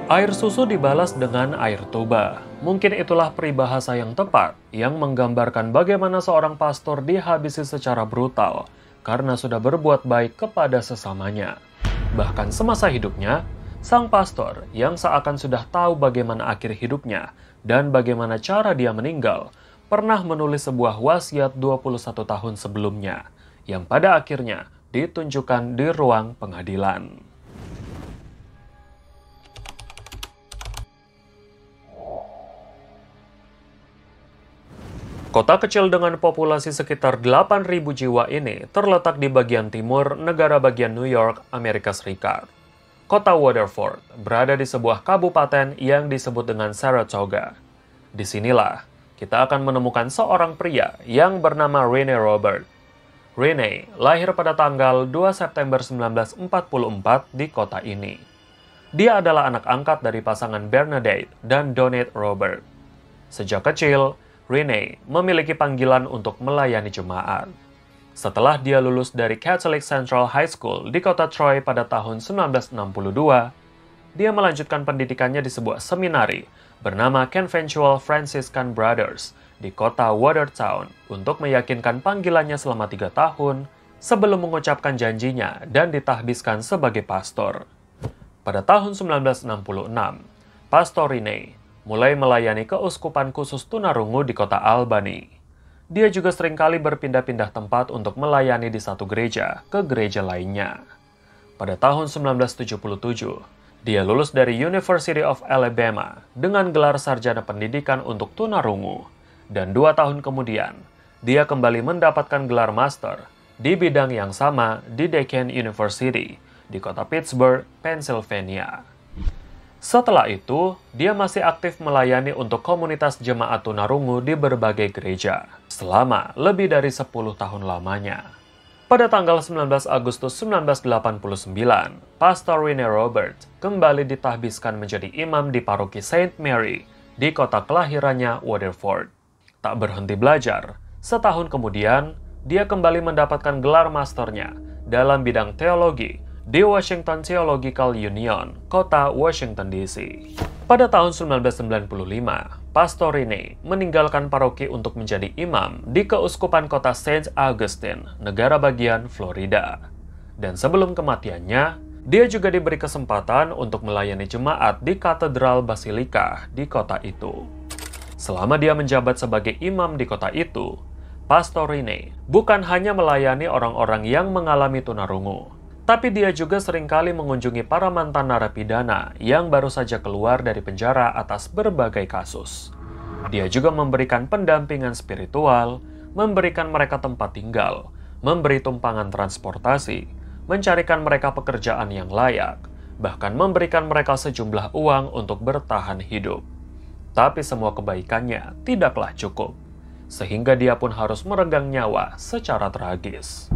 Air susu dibalas dengan air tuba. Mungkin itulah peribahasa yang tepat yang menggambarkan bagaimana seorang pastor dihabisi secara brutal karena sudah berbuat baik kepada sesamanya. Bahkan semasa hidupnya, sang pastor yang seakan sudah tahu bagaimana akhir hidupnya dan bagaimana cara dia meninggal, pernah menulis sebuah wasiat 21 tahun sebelumnya yang pada akhirnya ditunjukkan di ruang pengadilan. Kota kecil dengan populasi sekitar 8.000 jiwa ini terletak di bagian timur negara bagian New York, Amerika Serikat. Kota Waterford berada di sebuah kabupaten yang disebut dengan Saratoga. Disinilah kita akan menemukan seorang pria yang bernama Rene Robert. Rene lahir pada tanggal 2 September 1944 di kota ini. Dia adalah anak angkat dari pasangan Bernadette dan Donette Robert. Sejak kecil, Rene memiliki panggilan untuk melayani jemaat. Setelah dia lulus dari Catholic Central High School di kota Troy pada tahun 1962, dia melanjutkan pendidikannya di sebuah seminari bernama Conventual Franciscan Brothers di kota Watertown untuk meyakinkan panggilannya selama 3 tahun sebelum mengucapkan janjinya dan ditahbiskan sebagai pastor. Pada tahun 1966, Pastor Rene mulai melayani keuskupan khusus tunarungu di kota Albany. Dia juga seringkali berpindah-pindah tempat untuk melayani di satu gereja ke gereja lainnya. Pada tahun 1977, dia lulus dari University of Alabama dengan gelar sarjana pendidikan untuk tunarungu, dan 2 tahun kemudian, dia kembali mendapatkan gelar master di bidang yang sama di Deakin University di kota Pittsburgh, Pennsylvania. Setelah itu, dia masih aktif melayani untuk komunitas jemaat tunarungu di berbagai gereja selama lebih dari 10 tahun lamanya. Pada tanggal 19 Agustus 1989, Pastor Rene Robert kembali ditahbiskan menjadi imam di paroki Saint Mary di kota kelahirannya Waterford. Tak berhenti belajar, setahun kemudian, dia kembali mendapatkan gelar masternya dalam bidang teologi di Washington Theological Union, kota Washington DC. Pada tahun 1995, Pastor Rene meninggalkan paroki untuk menjadi imam di keuskupan kota Saint Augustine, negara bagian Florida. Dan sebelum kematiannya, dia juga diberi kesempatan untuk melayani jemaat di Katedral Basilika di kota itu. Selama dia menjabat sebagai imam di kota itu, Pastor Rene bukan hanya melayani orang-orang yang mengalami tunarungu, tapi dia juga seringkali mengunjungi para mantan narapidana yang baru saja keluar dari penjara atas berbagai kasus. Dia juga memberikan pendampingan spiritual, memberikan mereka tempat tinggal, memberi tumpangan transportasi, mencarikan mereka pekerjaan yang layak, bahkan memberikan mereka sejumlah uang untuk bertahan hidup. Tapi semua kebaikannya tidaklah cukup, sehingga dia pun harus meregang nyawa secara tragis.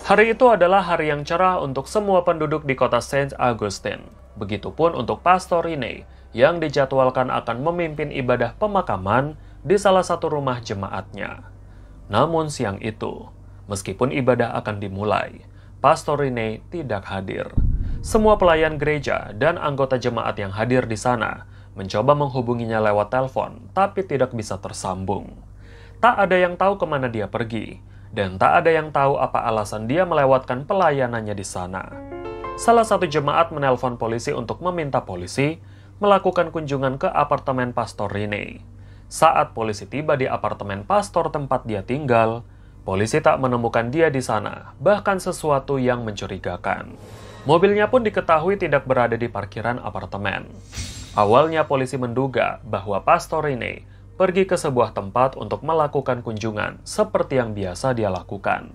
Hari itu adalah hari yang cerah untuk semua penduduk di kota Saint Augustine. Begitupun untuk Pastor Rene yang dijadwalkan akan memimpin ibadah pemakaman di salah satu rumah jemaatnya. Namun siang itu, meskipun ibadah akan dimulai, Pastor Rene tidak hadir. Semua pelayan gereja dan anggota jemaat yang hadir di sana mencoba menghubunginya lewat telepon, tapi tidak bisa tersambung. Tak ada yang tahu kemana dia pergi, dan tak ada yang tahu apa alasan dia melewatkan pelayanannya di sana. Salah satu jemaat menelpon polisi untuk meminta polisi melakukan kunjungan ke apartemen Pastor Rene. Saat polisi tiba di apartemen pastor tempat dia tinggal, polisi tak menemukan dia di sana, bahkan sesuatu yang mencurigakan. Mobilnya pun diketahui tidak berada di parkiran apartemen. Awalnya polisi menduga bahwa Pastor Rene pergi ke sebuah tempat untuk melakukan kunjungan seperti yang biasa dia lakukan.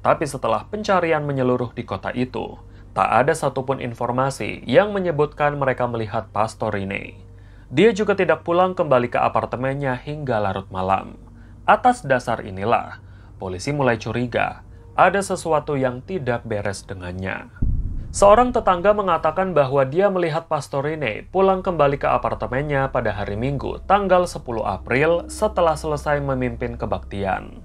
Tapi setelah pencarian menyeluruh di kota itu, tak ada satupun informasi yang menyebutkan mereka melihat Pastor Rene. Dia juga tidak pulang kembali ke apartemennya hingga larut malam. Atas dasar inilah, polisi mulai curiga ada sesuatu yang tidak beres dengannya. Seorang tetangga mengatakan bahwa dia melihat Pastorine pulang kembali ke apartemennya pada hari Minggu, tanggal 10 April setelah selesai memimpin kebaktian.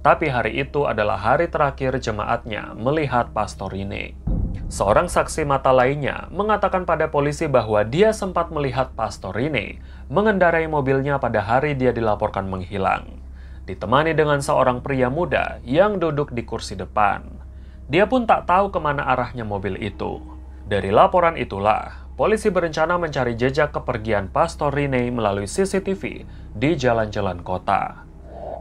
Tapi hari itu adalah hari terakhir jemaatnya melihat Pastorine. Seorang saksi mata lainnya mengatakan pada polisi bahwa dia sempat melihat Pastorine mengendarai mobilnya pada hari dia dilaporkan menghilang, ditemani dengan seorang pria muda yang duduk di kursi depan. Dia pun tak tahu kemana arahnya mobil itu. Dari laporan itulah, polisi berencana mencari jejak kepergian Pastorine melalui CCTV di jalan-jalan kota.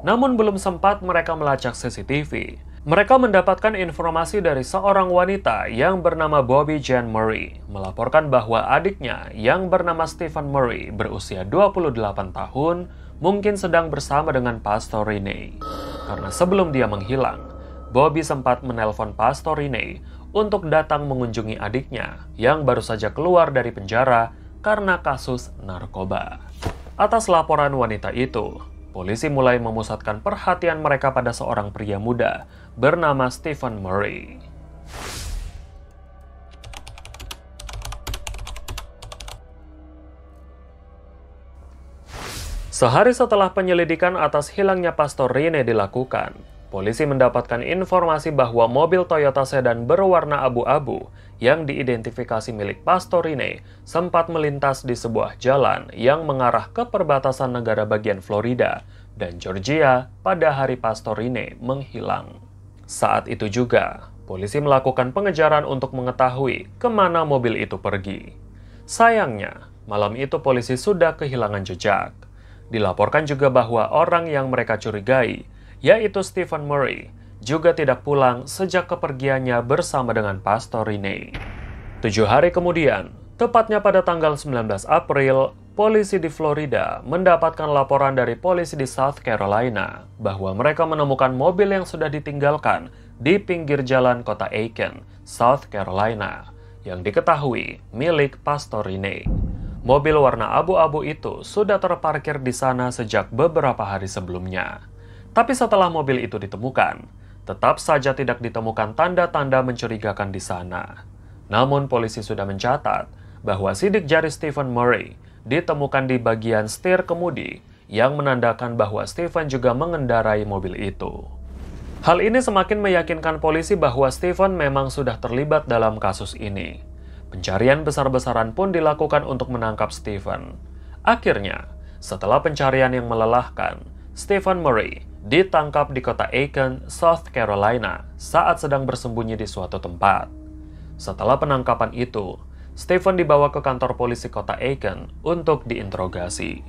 Namun belum sempat mereka melacak CCTV, mereka mendapatkan informasi dari seorang wanita yang bernama Bobby Jane Murray, melaporkan bahwa adiknya yang bernama Stephen Murray berusia 28 tahun mungkin sedang bersama dengan Pastorine. Karena sebelum dia menghilang, Bobby sempat menelpon Pastorine untuk datang mengunjungi adiknya yang baru saja keluar dari penjara karena kasus narkoba. Atas laporan wanita itu, polisi mulai memusatkan perhatian mereka pada seorang pria muda bernama Stephen Murray. Sehari setelah penyelidikan atas hilangnya Pastorine dilakukan, polisi mendapatkan informasi bahwa mobil Toyota sedan berwarna abu-abu yang diidentifikasi milik Pastorine sempat melintas di sebuah jalan yang mengarah ke perbatasan negara bagian Florida dan Georgia pada hari Pastorine menghilang. Saat itu juga, polisi melakukan pengejaran untuk mengetahui kemana mobil itu pergi. Sayangnya, malam itu polisi sudah kehilangan jejak. Dilaporkan juga bahwa orang yang mereka curigai, yaitu Stephen Murray, juga tidak pulang sejak kepergiannya bersama dengan Pastorine. 7 hari kemudian, tepatnya pada tanggal 19 April, polisi di Florida mendapatkan laporan dari polisi di South Carolina bahwa mereka menemukan mobil yang sudah ditinggalkan di pinggir jalan kota Aiken, South Carolina, yang diketahui milik Pastorine. Mobil warna abu-abu itu sudah terparkir di sana sejak beberapa hari sebelumnya. Tapi setelah mobil itu ditemukan, tetap saja tidak ditemukan tanda-tanda mencurigakan di sana. Namun polisi sudah mencatat bahwa sidik jari Stephen Murray ditemukan di bagian setir kemudi yang menandakan bahwa Stephen juga mengendarai mobil itu. Hal ini semakin meyakinkan polisi bahwa Stephen memang sudah terlibat dalam kasus ini. Pencarian besar-besaran pun dilakukan untuk menangkap Stephen. Akhirnya, setelah pencarian yang melelahkan, Stephen Murray ditangkap di kota Aiken, South Carolina saat sedang bersembunyi di suatu tempat. Setelah penangkapan itu, Stephen dibawa ke kantor polisi kota Aiken untuk diinterogasi.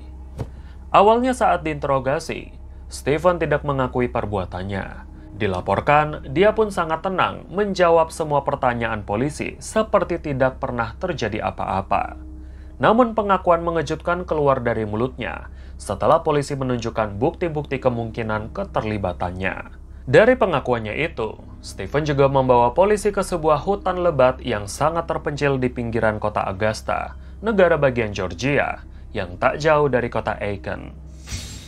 Awalnya saat diinterogasi, Stephen tidak mengakui perbuatannya. Dilaporkan, dia pun sangat tenang menjawab semua pertanyaan polisi seperti tidak pernah terjadi apa-apa. Namun pengakuan mengejutkan keluar dari mulutnya setelah polisi menunjukkan bukti-bukti kemungkinan keterlibatannya. Dari pengakuannya itu, Stephen juga membawa polisi ke sebuah hutan lebat yang sangat terpencil di pinggiran kota Augusta, negara bagian Georgia, yang tak jauh dari kota Aiken.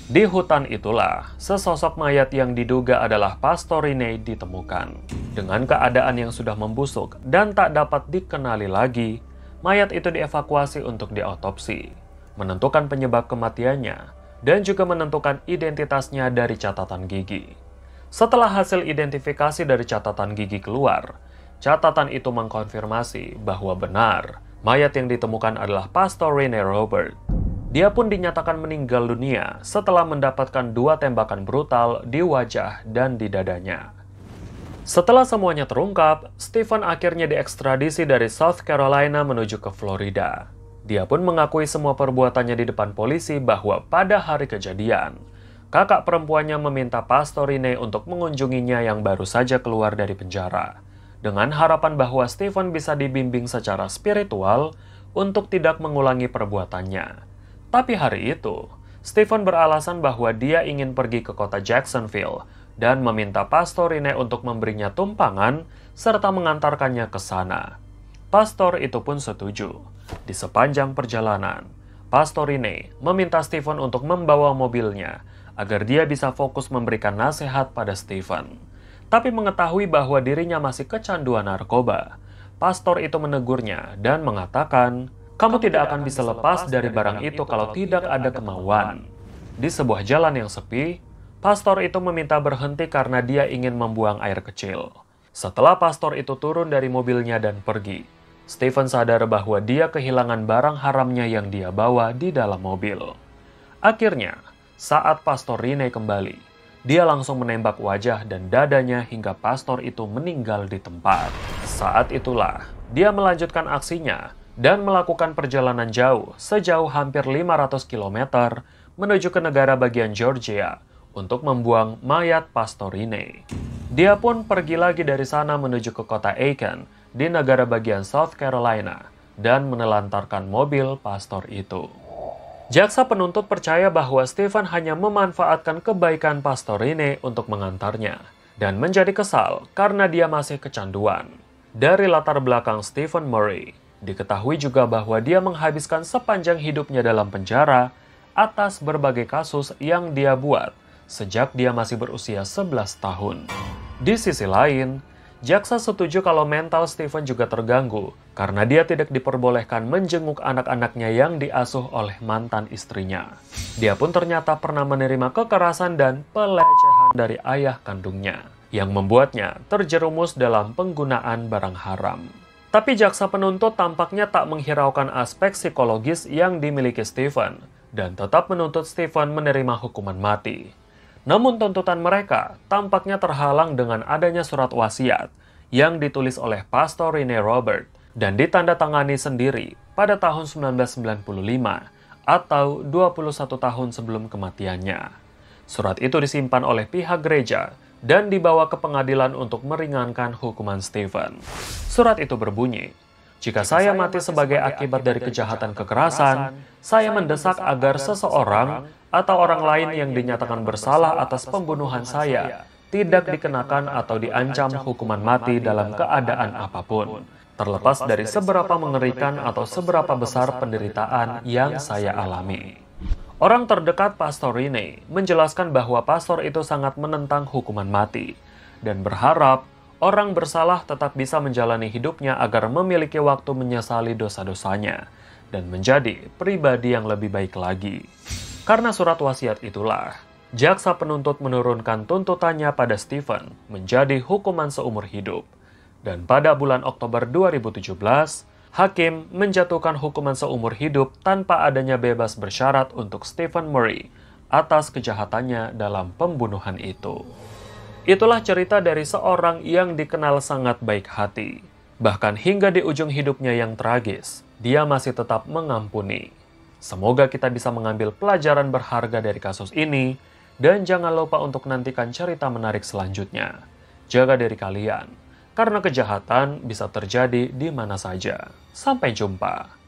Di hutan itulah, sesosok mayat yang diduga adalah Pastorine ditemukan. Dengan keadaan yang sudah membusuk dan tak dapat dikenali lagi, mayat itu dievakuasi untuk diautopsi, menentukan penyebab kematiannya, dan juga menentukan identitasnya dari catatan gigi. Setelah hasil identifikasi dari catatan gigi keluar, catatan itu mengkonfirmasi bahwa benar, mayat yang ditemukan adalah Pastorine Robert. Dia pun dinyatakan meninggal dunia setelah mendapatkan 2 tembakan brutal di wajah dan di dadanya. Setelah semuanya terungkap, Stephen akhirnya diekstradisi dari South Carolina menuju ke Florida. Dia pun mengakui semua perbuatannya di depan polisi bahwa pada hari kejadian, kakak perempuannya meminta Pastorine untuk mengunjunginya yang baru saja keluar dari penjara, dengan harapan bahwa Stephen bisa dibimbing secara spiritual untuk tidak mengulangi perbuatannya. Tapi hari itu, Stephen beralasan bahwa dia ingin pergi ke kota Jacksonville dan meminta Pastorine untuk memberinya tumpangan serta mengantarkannya ke sana. Pastor itu pun setuju. Di sepanjang perjalanan, Pastorine meminta Stephen untuk membawa mobilnya agar dia bisa fokus memberikan nasihat pada Stephen. Tapi mengetahui bahwa dirinya masih kecanduan narkoba, pastor itu menegurnya dan mengatakan, "Kamu tidak akan bisa lepas dari barang itu kalau tidak ada kemauan." Di sebuah jalan yang sepi, pastor itu meminta berhenti karena dia ingin membuang air kecil. Setelah pastor itu turun dari mobilnya dan pergi, Stephen sadar bahwa dia kehilangan barang haramnya yang dia bawa di dalam mobil. Akhirnya, saat pastor Rene kembali, dia langsung menembak wajah dan dadanya hingga pastor itu meninggal di tempat. Saat itulah, dia melanjutkan aksinya dan melakukan perjalanan jauh sejauh hampir 500 km menuju ke negara bagian Georgia untuk membuang mayat pastor Rene. Dia pun pergi lagi dari sana menuju ke kota Aiken di negara bagian South Carolina dan menelantarkan mobil pastor itu. Jaksa penuntut percaya bahwa Stephen hanya memanfaatkan kebaikan pastor Rene untuk mengantarnya dan menjadi kesal karena dia masih kecanduan. Dari latar belakang Stephen Murray, diketahui juga bahwa dia menghabiskan sepanjang hidupnya dalam penjara atas berbagai kasus yang dia buat sejak dia masih berusia 11 tahun. Di sisi lain, jaksa setuju kalau mental Stephen juga terganggu karena dia tidak diperbolehkan menjenguk anak-anaknya yang diasuh oleh mantan istrinya. Dia pun ternyata pernah menerima kekerasan dan pelecehan dari ayah kandungnya, yang membuatnya terjerumus dalam penggunaan barang haram. Tapi jaksa penuntut tampaknya tak menghiraukan aspek psikologis yang dimiliki Stephen, dan tetap menuntut Stephen menerima hukuman mati. Namun tuntutan mereka tampaknya terhalang dengan adanya surat wasiat yang ditulis oleh Pastor Rene Robert dan ditandatangani sendiri pada tahun 1995 atau 21 tahun sebelum kematiannya. Surat itu disimpan oleh pihak gereja dan dibawa ke pengadilan untuk meringankan hukuman Stephen. Surat itu berbunyi, "Jika saya mati sebagai akibat dari kejahatan kekerasan, saya mendesak agar seseorang atau orang lain yang dinyatakan bersalah atas pembunuhan saya tidak dikenakan atau diancam hukuman mati dalam keadaan apapun, terlepas dari seberapa mengerikan atau seberapa besar penderitaan yang saya alami." Orang terdekat Pastor Rene menjelaskan bahwa pastor itu sangat menentang hukuman mati dan berharap orang bersalah tetap bisa menjalani hidupnya agar memiliki waktu menyesali dosa-dosanya dan menjadi pribadi yang lebih baik lagi. Karena surat wasiat itulah, jaksa penuntut menurunkan tuntutannya pada Stephen menjadi hukuman seumur hidup. Dan pada bulan Oktober 2017, hakim menjatuhkan hukuman seumur hidup tanpa adanya bebas bersyarat untuk Stephen Murray atas kejahatannya dalam pembunuhan itu. Itulah cerita dari seorang yang dikenal sangat baik hati. Bahkan hingga di ujung hidupnya yang tragis, dia masih tetap mengampuni. Semoga kita bisa mengambil pelajaran berharga dari kasus ini, dan jangan lupa untuk nantikan cerita menarik selanjutnya. Jaga diri kalian, karena kejahatan bisa terjadi di mana saja. Sampai jumpa.